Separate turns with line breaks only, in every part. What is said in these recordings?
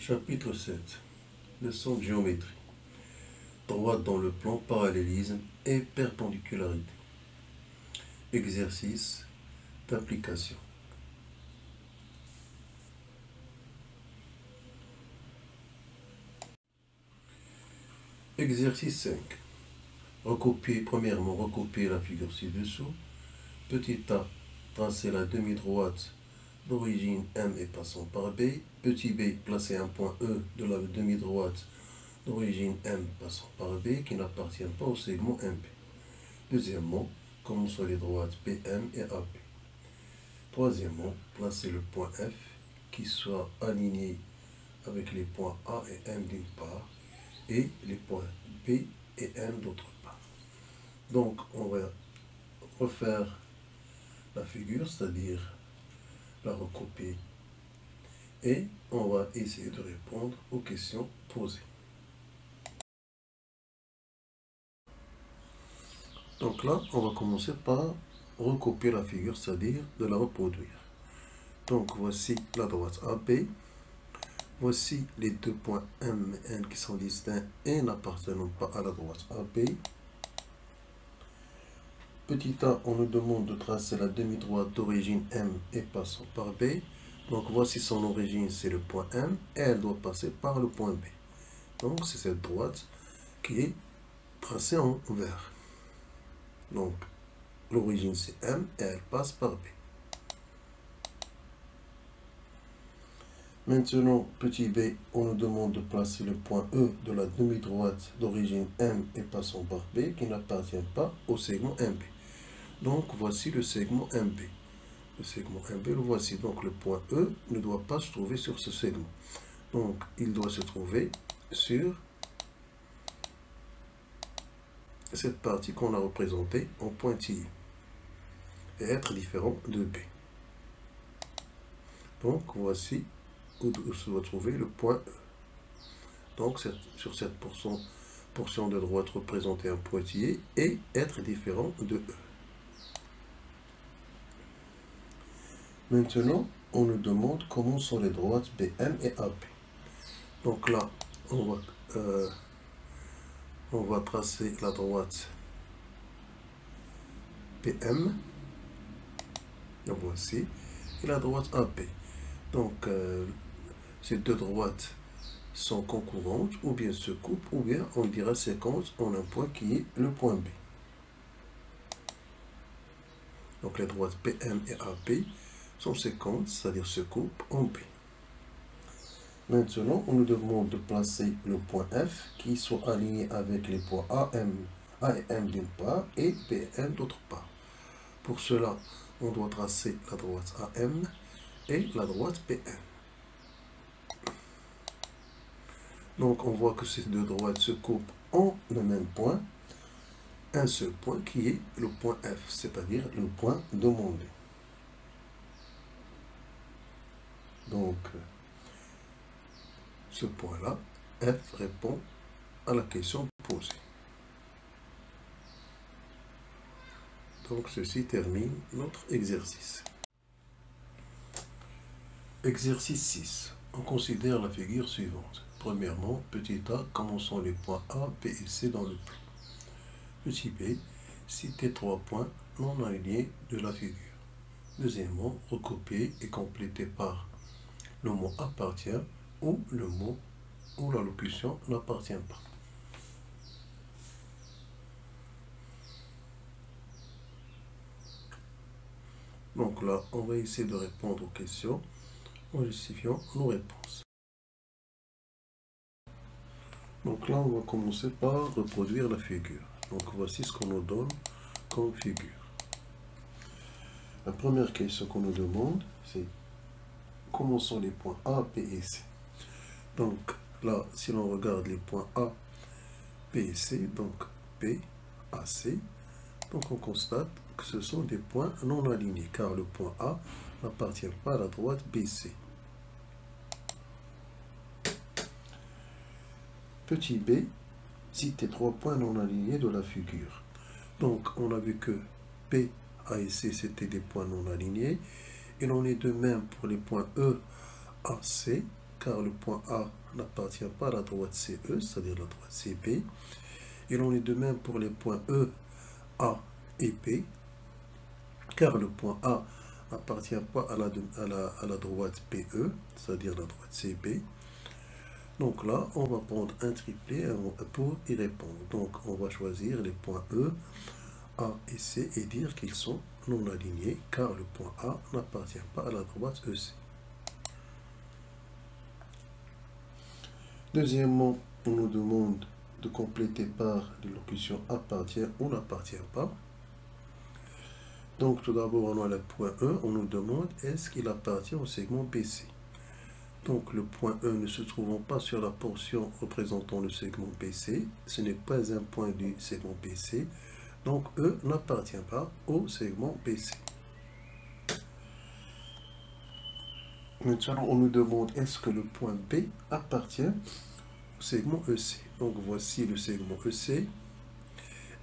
Chapitre 7. Leçon de géométrie. Droite dans le plan, parallélisme et perpendicularisme. Exercice d'application. Exercice 5. Premièrement, recopier la figure ci-dessous. Petit a, tracer la demi-droite d'origine M et passant par B. Petit b, placer un point E de la demi-droite d'origine M passant par B qui n'appartient pas au segment MP. Deuxièmement, commençons les droites PM et AP. Troisièmement, placer le point F qui soit aligné avec les points A et M d'une part et les points B et M d'autre part. Donc, on va refaire la figure, c'est-à-dire la recopier, et on va essayer de répondre aux questions posées. Donc là, on va commencer par recopier la figure, c'est-à-dire de la reproduire. Donc voici la droite AB. Voici les deux points M et N qui sont distincts et n'appartenant pas à la droite AB. Petit a, on nous demande de tracer la demi-droite d'origine M et passant par B. Donc voici son origine, c'est le point M, et elle doit passer par le point B. Donc c'est cette droite qui est tracée en vert. Donc l'origine c'est M et elle passe par B. Maintenant, petit b, on nous demande de placer le point E de la demi-droite d'origine M et passant par B qui n'appartient pas au segment MB. Donc voici le segment MB. Le segment MB, le voici. Donc le point E ne doit pas se trouver sur ce segment. Donc il doit se trouver sur cette partie qu'on a représentée en pointillé et être différent de B. Donc voici où se doit trouver le point E. Donc sur cette portion de droite représenter un pointillé et être différent de E. Maintenant, on nous demande comment sont les droites BM et AP. Donc là, on va tracer la droite PM, la voici, et la droite AP. Donc, ces deux droites sont concurrentes, ou bien se coupent, ou bien on dira séquence en un point qui est le point B. Donc, les droites PM et AP sont séquentes, c'est-à-dire se coupent en B. Maintenant, on nous demande de placer le point F qui soit aligné avec les points A et M d'une part et BM d'autre part. Pour cela, on doit tracer la droite AM et la droite BM. Donc, on voit que ces deux droites se coupent en le même point, un seul point qui est le point F, c'est-à-dire le point demandé. Donc, ce point-là, F répond à la question posée. Donc, ceci termine notre exercice. Exercice 6. On considère la figure suivante. Premièrement, petit a, commençons les points A, B et C dans le plan. Petit b, citer trois points non alignés de la figure. Deuxièmement, recopier et compléter par le mot appartient ou le mot ou la locution n'appartient pas. Donc là, on va essayer de répondre aux questions en justifiant nos réponses. Donc là, on va commencer par reproduire la figure. Donc voici ce qu'on nous donne comme figure. La première question qu'on nous demande, c'est comment sont les points A, B et C. Donc là, si l'on regarde les points A, B et C, donc B, A, C, donc on constate que ce sont des points non alignés, car le point A n'appartient pas à la droite BC. Petit b, citer trois points non alignés de la figure. Donc on a vu que P, A et C c'était des points non alignés. Il en est de même pour les points E, A, C, car le point A n'appartient pas à la droite CE, c'est-à-dire la droite CB. Il en est de même pour les points E, A et B, car le point A n'appartient pas à la droite PE, c'est-à-dire la droite CB. Donc là, on va prendre un triplet pour y répondre. Donc on va choisir les points E, A et C et dire qu'ils sont non alignés, car le point A n'appartient pas à la droite EC. Deuxièmement, on nous demande de compléter par l'élocution appartient ou n'appartient pas. Donc tout d'abord, on a le point E, on nous demande est-ce qu'il appartient au segment BC. Donc le point E ne se trouvant pas sur la portion représentant le segment BC, ce n'est pas un point du segment BC, donc E n'appartient pas au segment BC. Maintenant, on nous demande est-ce que le point B appartient au segment EC. Donc voici le segment EC.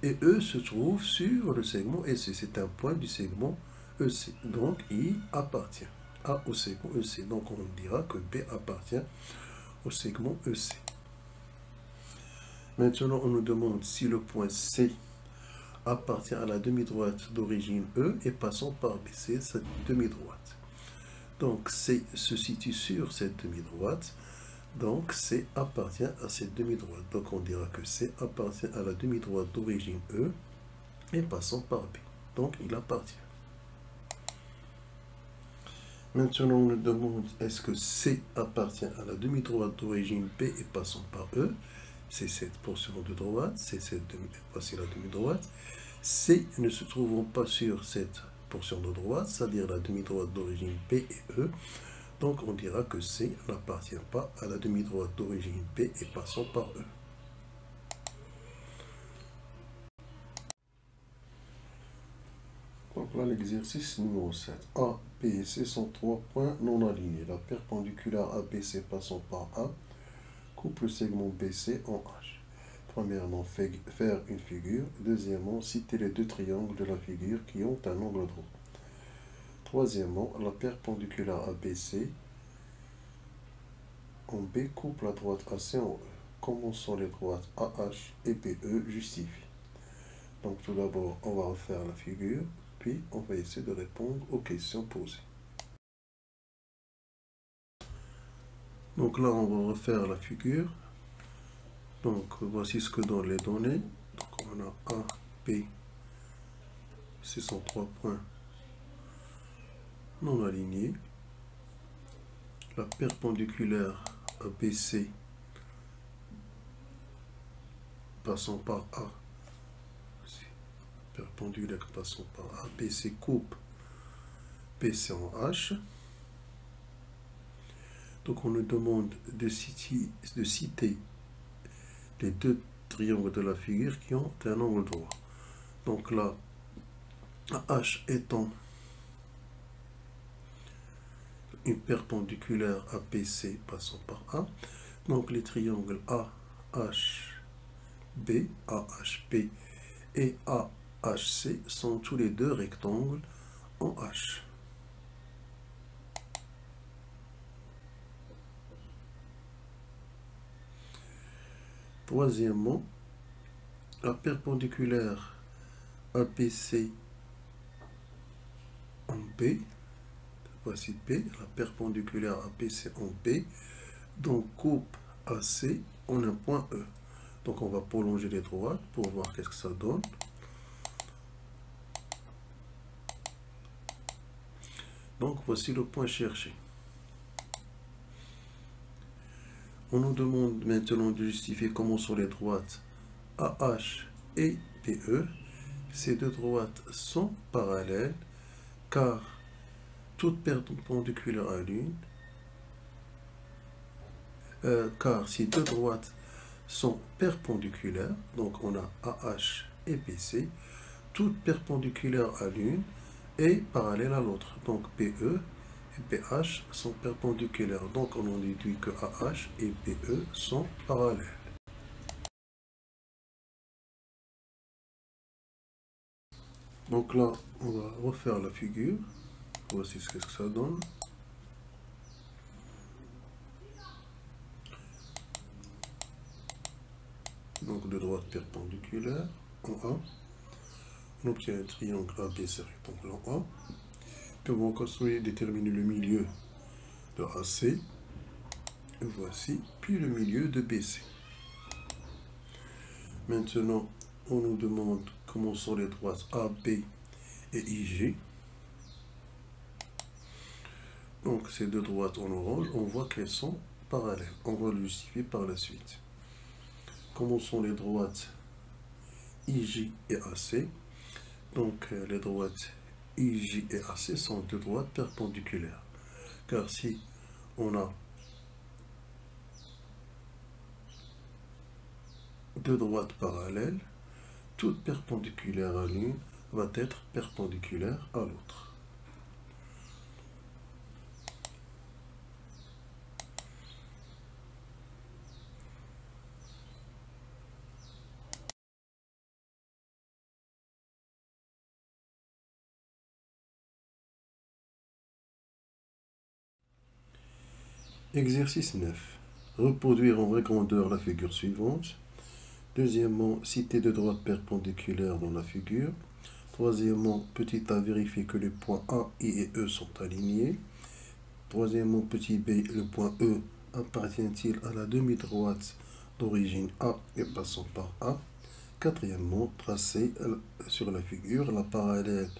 Et E se trouve sur le segment EC. C'est un point du segment EC. Donc il appartient au segment EC. Donc on dira que B appartient au segment EC. Maintenant, on nous demande si le point C appartient à la demi-droite d'origine E et passant par B. C'est cette demi-droite. Donc C se situe sur cette demi-droite. Donc C appartient à cette demi-droite. Donc on dira que C appartient à la demi-droite d'origine E et passant par B. Donc il appartient. Maintenant on nous demande est-ce que C appartient à la demi-droite d'origine B et passant par E. C'est cette portion de droite, voici la demi-droite. C ne se trouvant pas sur cette portion de droite, c'est-à-dire la demi-droite d'origine B et E. Donc on dira que C n'appartient pas à la demi-droite d'origine B et passant par E. Donc là l'exercice numéro 7. A, B et C sont 3 points non alignés. La perpendiculaire ABC passant par A coupe le segment BC en H. Premièrement, faire une figure. Deuxièmement, citer les 2 triangles de la figure qui ont un angle droit. Troisièmement, la perpendiculaire ABC en B coupe la droite AC en E. Comment sont les droites AH et BE justifiées? Donc tout d'abord, on va refaire la figure, puis on va essayer de répondre aux questions posées. Donc là, on va refaire la figure. Donc voici ce que donnent les données. Donc on a A, B, ce sont 3 points non alignés. La perpendiculaire ABC passant par A, perpendiculaire passant par A, BC coupe BC en H. Donc on nous demande de citer les 2 triangles de la figure qui ont un angle droit. Donc là, H étant une perpendiculaire à BC passant par A. Donc les triangles AHB, AHP et AHC sont tous les 2 rectangles en H. Troisièmement, la perpendiculaire ABC en B, voici B, la perpendiculaire ABC en B, donc coupe AC en un point E. Donc on va prolonger les droites pour voir qu'est-ce que ça donne. Donc voici le point cherché. On nous demande maintenant de justifier comment sont les droites AH et BE. Ces 2 droites sont parallèles car toute perpendiculaire à l'une, car ces 2 droites sont perpendiculaires, donc on a AH et BC, toutes perpendiculaires à l'une et parallèles à l'autre. Donc BE et BH sont perpendiculaires, donc on en déduit que AH et BE sont parallèles. Donc là, on va refaire la figure. Voici ce que ça donne. donc deux droites perpendiculaires en A. On obtient un triangle ABC rectangle en A. Puis on va construire, déterminer le milieu de AC. Voici, puis le milieu de BC. Maintenant, on nous demande comment sont les droites AB et IG. Donc ces deux droites en orange, on voit qu'elles sont parallèles. On va le justifier par la suite. Comment sont les droites IJ et AC? Donc les droites IJ et AC sont deux droites perpendiculaires. Car si on a deux droites parallèles, toute perpendiculaire à l'une va être perpendiculaire à l'autre. Exercice 9. Reproduire en vraie grandeur la figure suivante. Deuxièmement, citer deux droites perpendiculaires dans la figure. Troisièmement, petit a, vérifier que les points A, I et E sont alignés. Troisièmement, petit b, le point E appartient-il à la demi-droite d'origine A et passant par A. Quatrièmement, tracer sur la figure la parallèle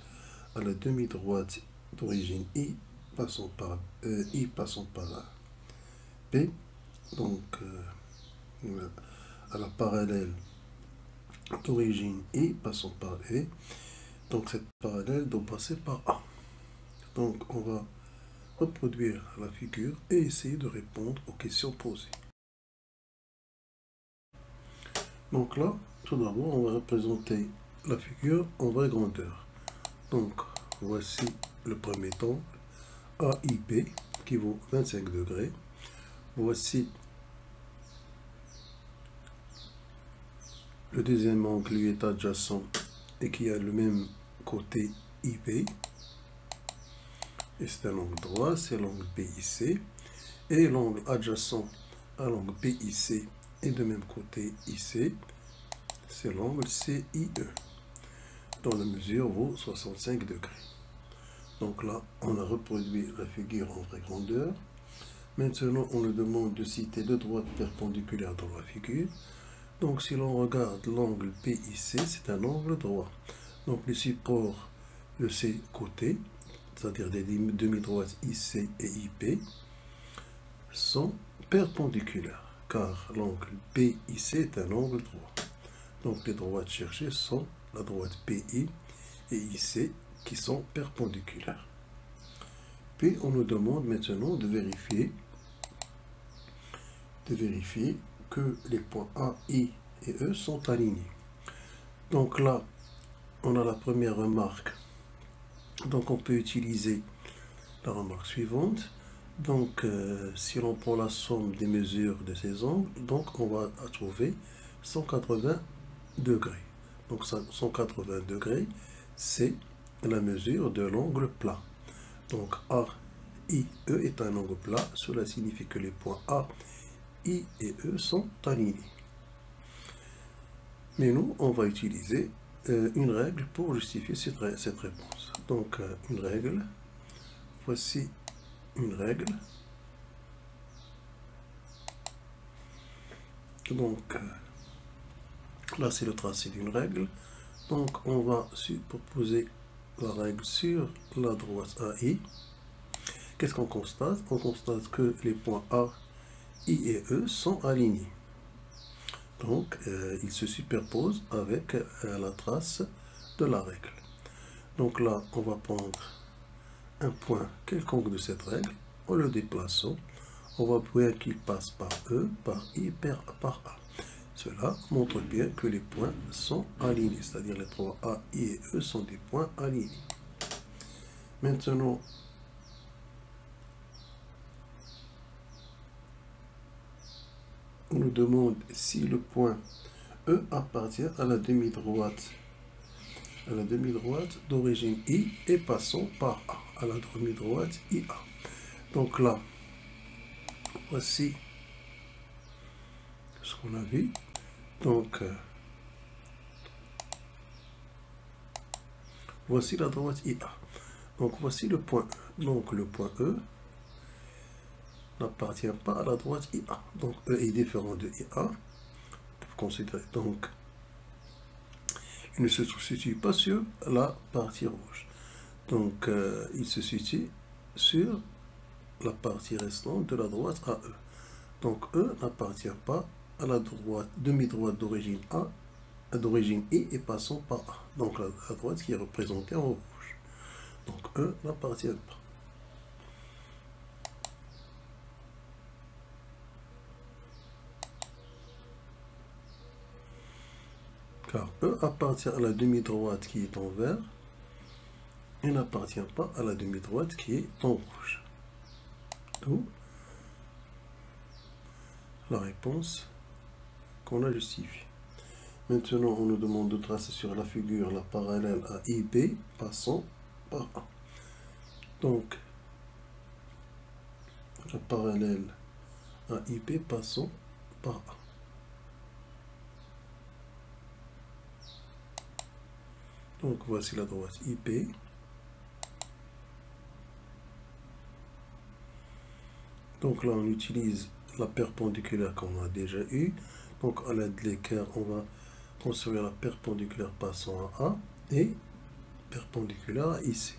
à la demi-droite d'origine I passant par A. P, donc à la parallèle d'origine I passant par E, donc cette parallèle doit passer par A. Donc on va reproduire la figure et essayer de répondre aux questions posées. Donc là, tout d'abord, on va représenter la figure en vraie grandeur. Donc voici le premier angle AIP qui vaut 25 degrés. Voici le deuxième angle lui est adjacent et qui a le même côté IP. Et c'est un angle droit, c'est l'angle PIC. Et l'angle adjacent à l'angle PIC et de même côté IC, c'est l'angle CIE, dont la mesure vaut 65 degrés. Donc là, on a reproduit la figure en vraie grandeur. Maintenant, on nous demande de citer deux droites perpendiculaires dans la figure. Donc, si l'on regarde l'angle PIC, c'est un angle droit. Donc, les supports de ces côtés, c'est-à-dire des demi-droites IC et IP, sont perpendiculaires, car l'angle PIC est un angle droit. Donc, les droites cherchées sont la droite PI et IC qui sont perpendiculaires. Puis, on nous demande maintenant de vérifier que les points A, I et E sont alignés. Donc là, on a la première remarque. Donc on peut utiliser la remarque suivante. Donc si l'on prend la somme des mesures de ces angles, donc on va trouver 180 degrés. Donc 180 degrés, c'est la mesure de l'angle plat. Donc AIE est un angle plat. Cela signifie que les points A, I et E sont alignés. Mais nous, on va utiliser une règle pour justifier cette réponse. Donc, une règle. Voici une règle. Donc, là, c'est le tracé d'une règle. Donc, on va superposer la règle sur la droite AI. Qu'est-ce qu'on constate? On constate que les points A, I et E sont alignés. Donc, ils se superposent avec la trace de la règle. Donc là, on va prendre un point quelconque de cette règle, en le déplaçant, on va voir qu'il passe par E, par I, par A. Cela montre bien que les points sont alignés, c'est-à-dire les trois A, I et E sont des points alignés. Maintenant, on nous demande si le point E appartient à la demi-droite d'origine I et passant par A, à la demi-droite IA. Donc là, voici ce qu'on a vu. Donc, voici la droite IA. Donc, voici le point E. Donc, le point E n'appartient pas à la droite IA. Donc, E est différent de IA. Pour considérer. Donc, il ne se situe pas sur la partie rouge. Donc, il se situe sur la partie restante de la droite AE. Donc, E n'appartient pas à la droite, demi-droite d'origine A, d'origine I et passant par A. Donc, la droite qui est représentée en rouge. Donc, E n'appartient pas. Car E appartient à la demi-droite qui est en vert et n'appartient pas à la demi-droite qui est en rouge. D'où la réponse qu'on a justifiée. Maintenant, on nous demande de tracer sur la figure la parallèle à IB passant par A. Donc, la parallèle à IB passant par A. Donc, voici la droite IP. Donc là, on utilise la perpendiculaire qu'on a déjà eue. Donc, à l'aide de l'équerre, on va construire la perpendiculaire passant à A et perpendiculaire à IC.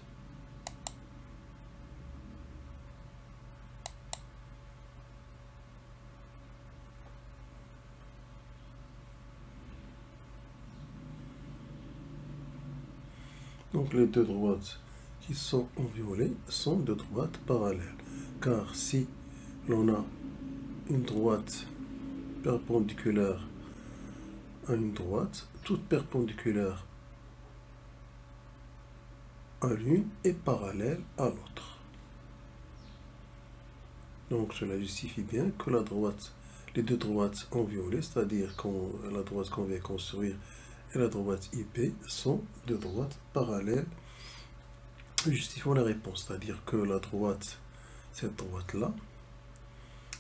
Donc, les deux droites qui sont en violet sont deux droites parallèles. Car si l'on a une droite perpendiculaire à une droite, toute perpendiculaire à l'une est parallèle à l'autre. Donc cela justifie bien que la droite, les deux droites en violet, c'est-à-dire la droite qu'on vient construire et la droite IP, sont deux droites parallèles, justifiant la réponse, c'est-à-dire que la droite, cette droite-là,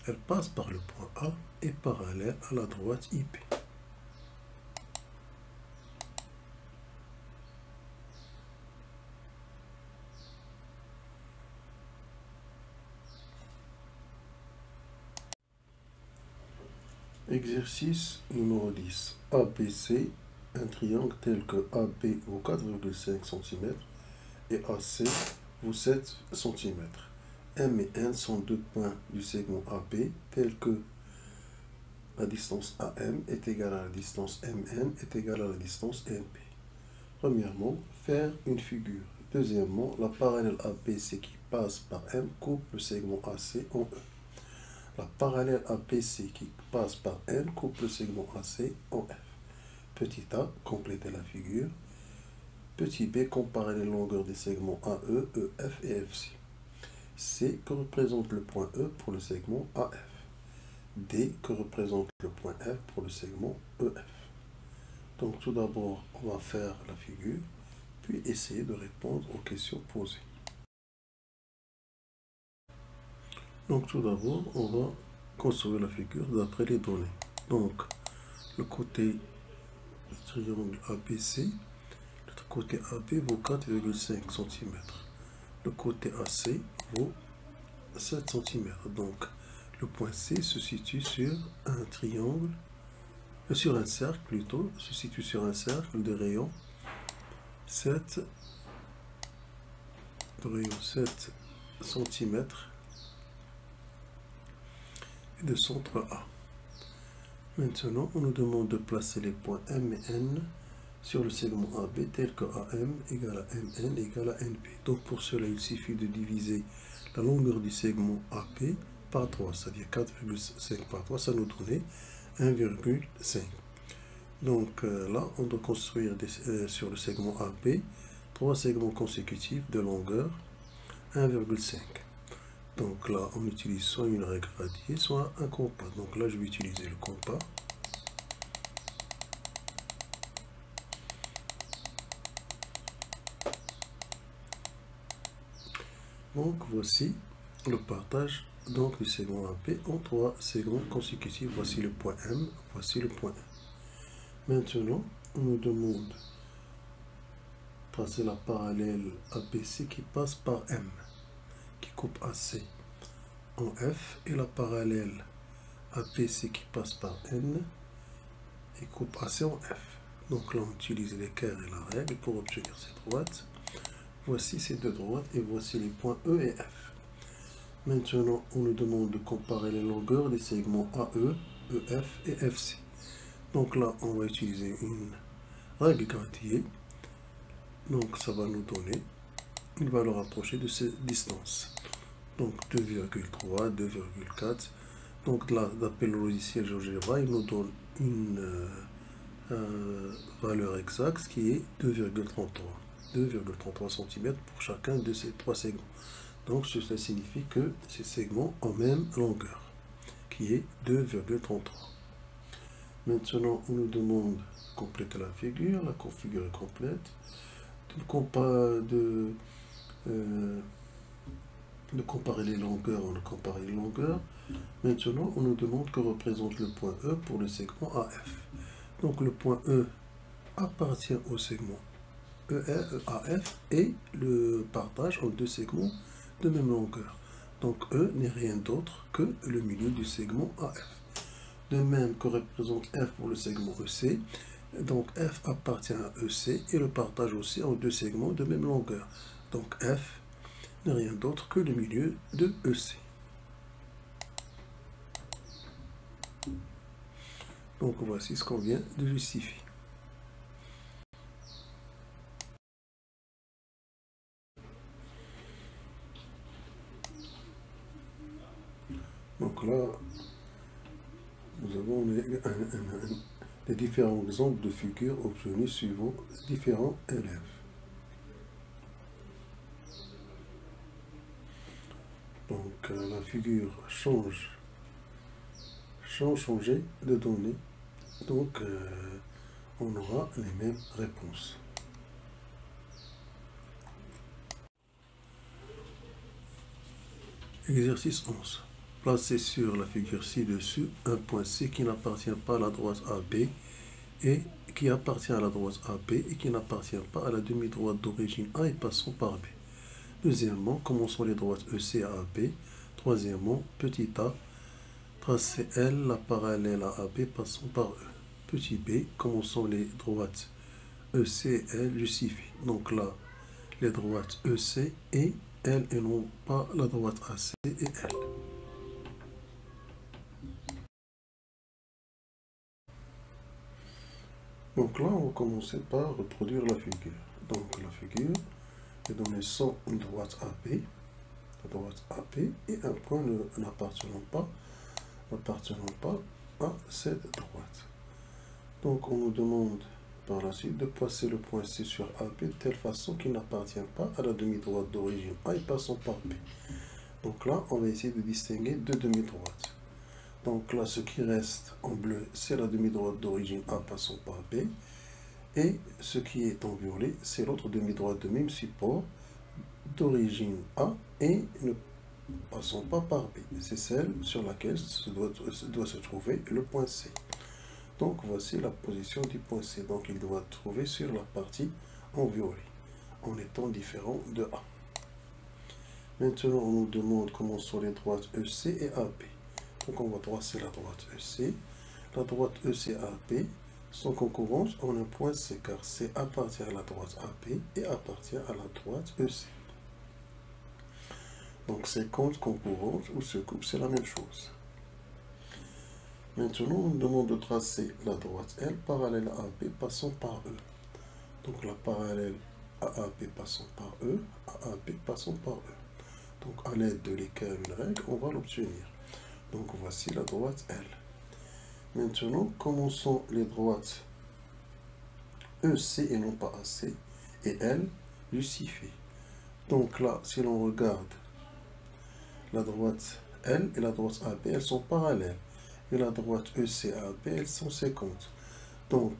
elle passe par le point A et parallèle à la droite IP. Exercice numéro 10. ABC, un triangle tel que AB vaut 4,5 cm et AC vaut 7 cm. M et N sont deux points du segment AB tels que la distance AM est égale à la distance MN est égale à la distance NP. Premièrement, faire une figure. Deuxièmement, la parallèle ABC qui passe par M coupe le segment AC en E. La parallèle APC qui passe par N coupe le segment AC en F. Petit a, compléter la figure. Petit b, comparer les longueurs des segments AE, EF et FC. C, que représente le point E pour le segment AF. D, que représente le point F pour le segment EF. Donc tout d'abord, on va faire la figure, puis essayer de répondre aux questions posées. Donc tout d'abord, on va construire la figure d'après les données. Donc, le côté du triangle ABC, le côté AB vaut 4,5 cm. Le côté AC vaut 7 cm. Donc, le point C se situe sur un triangle, sur un cercle plutôt, se situe sur un cercle de rayon 7 cm et de centre A. Maintenant, on nous demande de placer les points M et N sur le segment AB tel que AM égale à MN égale à NP. Donc pour cela, il suffit de diviser la longueur du segment AP par 3, c'est-à-dire 4,5 par 3, ça nous donnait 1,5. Donc là, on doit construire sur le segment AP 3 segments consécutifs de longueur 1,5. Donc là, on utilise soit une règle radiée, soit un compas. Donc là, je vais utiliser le compas. Donc voici le partage donc, du segment AP en 3 segments consécutifs. Voici le point M, voici le point N. Maintenant, on nous demande de tracer la parallèle ABC qui passe par M, qui coupe AC en F, et la parallèle APC qui passe par N et coupe AC en F. Donc là, on utilise l'équerre et la règle pour obtenir ces droites. Voici ces deux droites et voici les points E et F. Maintenant, on nous demande de comparer les longueurs des segments AE, EF et FC. Donc là, on va utiliser une règle Gradier. Donc ça va nous donner une valeur rapprochée de ces distances. Donc 2,3, 2,4. Donc là, d'après le logiciel GeoGebra, il nous donne une valeur exacte qui est 2,33 cm pour chacun de ces trois segments. Donc cela signifie que ces segments ont même longueur, qui est 2,33. Maintenant, on nous demande de compléter la figure. La figure est complète. De comparer les longueurs, on a comparé les longueurs. Maintenant, on nous demande que représente le point E pour le segment AF. Donc le point E appartient au segment AF et le partage en deux segments de même longueur. Donc E n'est rien d'autre que le milieu du segment AF. De même que représente F pour le segment EC. Donc F appartient à EC et le partage aussi en deux segments de même longueur. Donc F n'est rien d'autre que le milieu de EC. Donc voici ce qu'on vient de justifier. Donc là, nous avons les différents exemples de figures obtenus suivant différents élèves. Donc la figure changer de données. Donc on aura les mêmes réponses. Exercice 11. Placez sur la figure ci-dessus un point C qui n'appartient pas à la droite AB et qui appartient à la droite AB et qui n'appartient pas à la demi-droite d'origine A et passant par B. Deuxièmement, commençons les droites EC à AB. Troisièmement, petit a, tracez L la parallèle à AB passant par E. Petit b, commençons les droites EC et L, justifie. Donc là, les droites EC et L et non pas la droite AC et L. Donc là, on va commencer par reproduire la figure. Donc la figure est donnée sans une droite AP, la droite AP et un point n'appartenant pas à cette droite. Donc on nous demande par la suite de placer le point C sur AB de telle façon qu'il n'appartient pas à la demi-droite d'origine A et passant par B. Donc là, on va essayer de distinguer deux demi-droites. Donc là, ce qui reste en bleu, c'est la demi-droite d'origine A passant par B. Et ce qui est en violet, c'est l'autre demi-droite de même support d'origine A et ne passant pas par B. C'est celle sur laquelle doit se trouver le point C. Donc voici la position du point C. Donc il doit trouver sur la partie en violet, en étant différent de A. Maintenant, on nous demande comment sont les droites EC et AB. Donc on va tracer la droite EC. La droite EC et AB sont concurrentes en un point C, car C appartient à la droite AB et appartient à la droite EC. Donc ces comptes concurrentes ou se coupent, c'est la même chose. Maintenant, on nous demande de tracer la droite L parallèle à AB passant par E. Donc la parallèle à AB passant par E, à AB passant par E. Donc à l'aide de l'équerre une règle, on va l'obtenir. Donc voici la droite L. Maintenant, commençons les droites EC et non pas AC et L justifiées. Donc là, si l'on regarde la droite L et la droite AB, elles sont parallèles. Et la droite EC et AB, elles sont séquentes. Donc,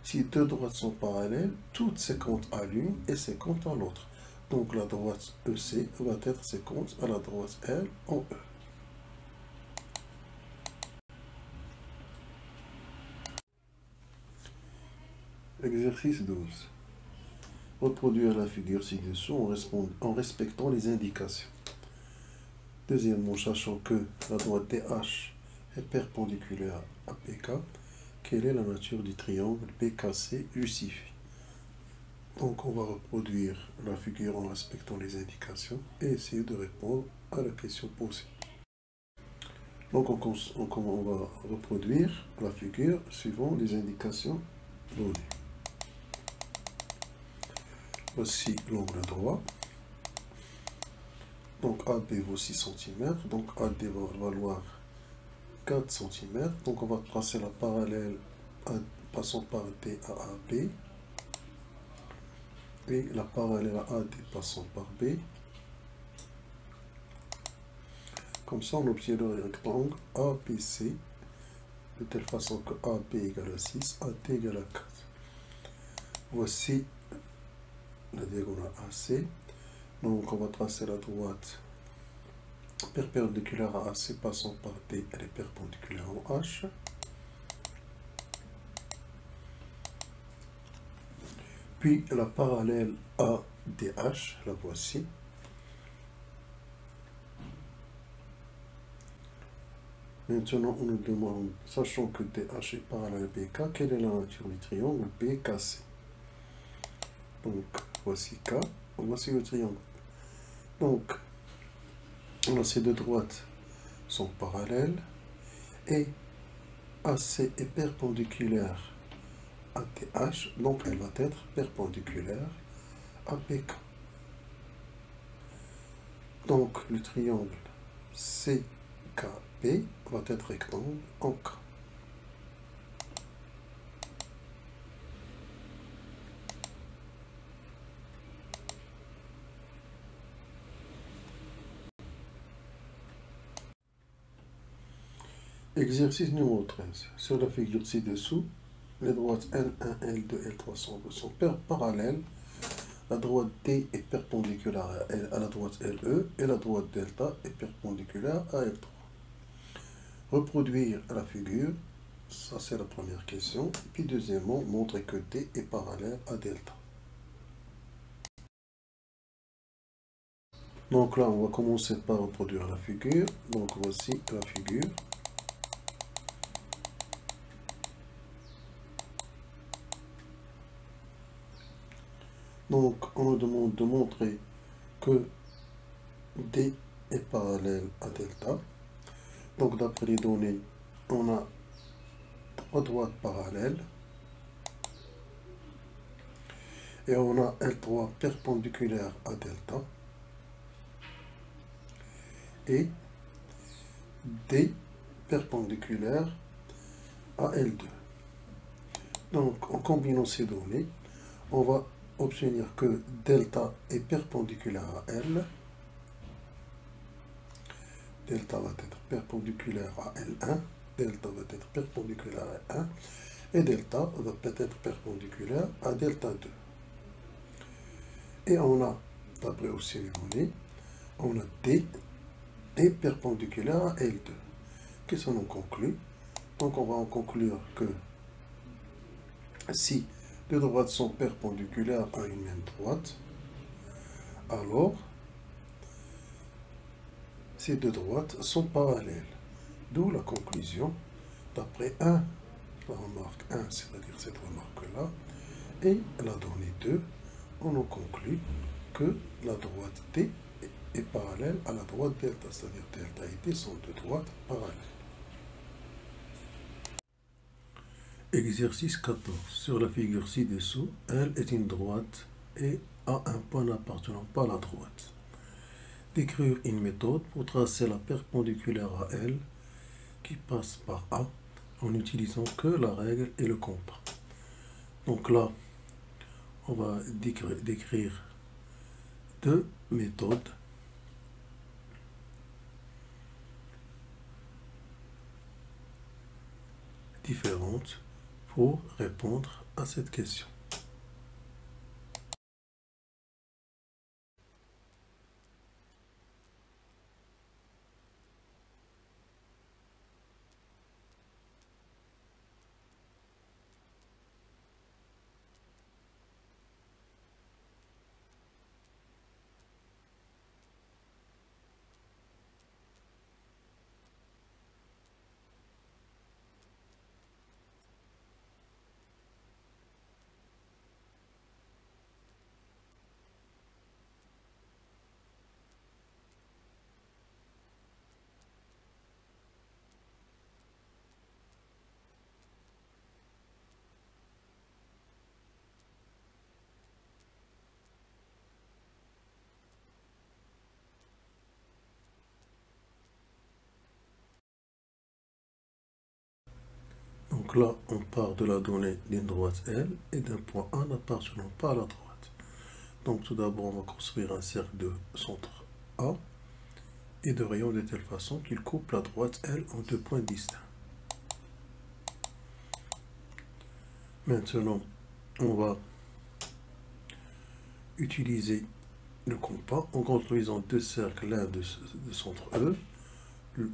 si deux droites sont parallèles, toutes séquentes à l'une et séquentes à l'autre. Donc la droite EC va être séquente à la droite L en E. Exercice 12. Reproduire la figure ci-dessous en respectant les indications. Deuxièmement, sachant que la droite DH est perpendiculaire à PK, quelle est la nature du triangle PKC justifie? Donc on va reproduire la figure en respectant les indications et essayer de répondre à la question posée. Donc on va reproduire la figure suivant les indications données. Voici l'angle droit. Donc AB vaut 6 cm. Donc AD va valoir 4 cm. Donc on va tracer la parallèle passant par D à AB. Et la parallèle à AD passant par B. Comme ça, on obtient le rectangle ABC de telle façon que AB égale à 6, AD égale à 4. Voici la diagonale AC. Donc, on va tracer la droite perpendiculaire à AC passant par D. Elle est perpendiculaire en H. Puis, la parallèle ADH, la voici. Maintenant, on nous demande, sachant que DH est parallèle à BK, quelle est la nature du triangle BKC? Donc, voici K, voici le triangle. Donc, ces deux droites sont parallèles et AC est perpendiculaire à DH, donc elle va être perpendiculaire à BK. Donc, le triangle CKB va être rectangle en K. Exercice numéro 13. Sur la figure ci-dessous, les droites L1, L2, L3 sont parallèles. La droite D est perpendiculaire à la droite LE et la droite delta est perpendiculaire à L3. Reproduire la figure, ça c'est la première question. Puis deuxièmement, montrer que D est parallèle à delta. Donc là, on va commencer par reproduire la figure. Donc voici la figure. Donc, on nous demande de montrer que D est parallèle à delta. Donc, d'après les données, on a trois droites parallèles. Et on a L3 perpendiculaire à delta. Et D perpendiculaire à L2. Donc, en combinant ces données, on va obtenir que delta est perpendiculaire à L. Delta va être perpendiculaire à L1. Delta va être perpendiculaire à L1. Et delta va être perpendiculaire à delta 2. Et on a, d'après aussi les données, on a D est perpendiculaire à L2. Qu'est-ce qu'on en conclut? Donc on va en conclure que si deux droites sont perpendiculaires à une même droite, alors ces deux droites sont parallèles. D'où la conclusion, d'après la remarque 1, c'est-à-dire cette remarque-là, et la donnée 2, on en conclut que la droite D est parallèle à la droite delta, c'est-à-dire delta et D sont deux droites parallèles. Exercice 14. Sur la figure ci-dessous, L est une droite et a un point n'appartenant pas à la droite. Décrire une méthode pour tracer la perpendiculaire à L qui passe par A en n'utilisant que la règle et le compas. Donc là, on va décrire deux méthodes. Différentes pour répondre à cette question. Donc là, on part de la donnée d'une droite L et d'un point A n'appartenant pas à la droite. Donc tout d'abord, on va construire un cercle de centre A et de rayon de telle façon qu'il coupe la droite L en deux points distincts. Maintenant, on va utiliser le compas en construisant deux cercles, l'un de centre E,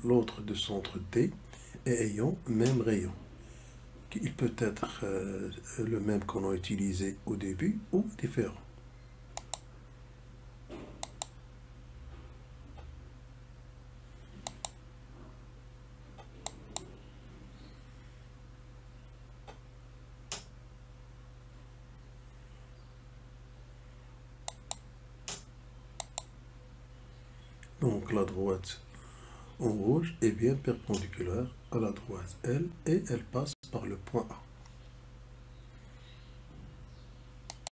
l'autre de centre D, et ayant même rayon. Il peut être le même qu'on a utilisé au début ou différent. Donc la droite en rouge est bien perpendiculaire à la droite L et elle passe par le point A.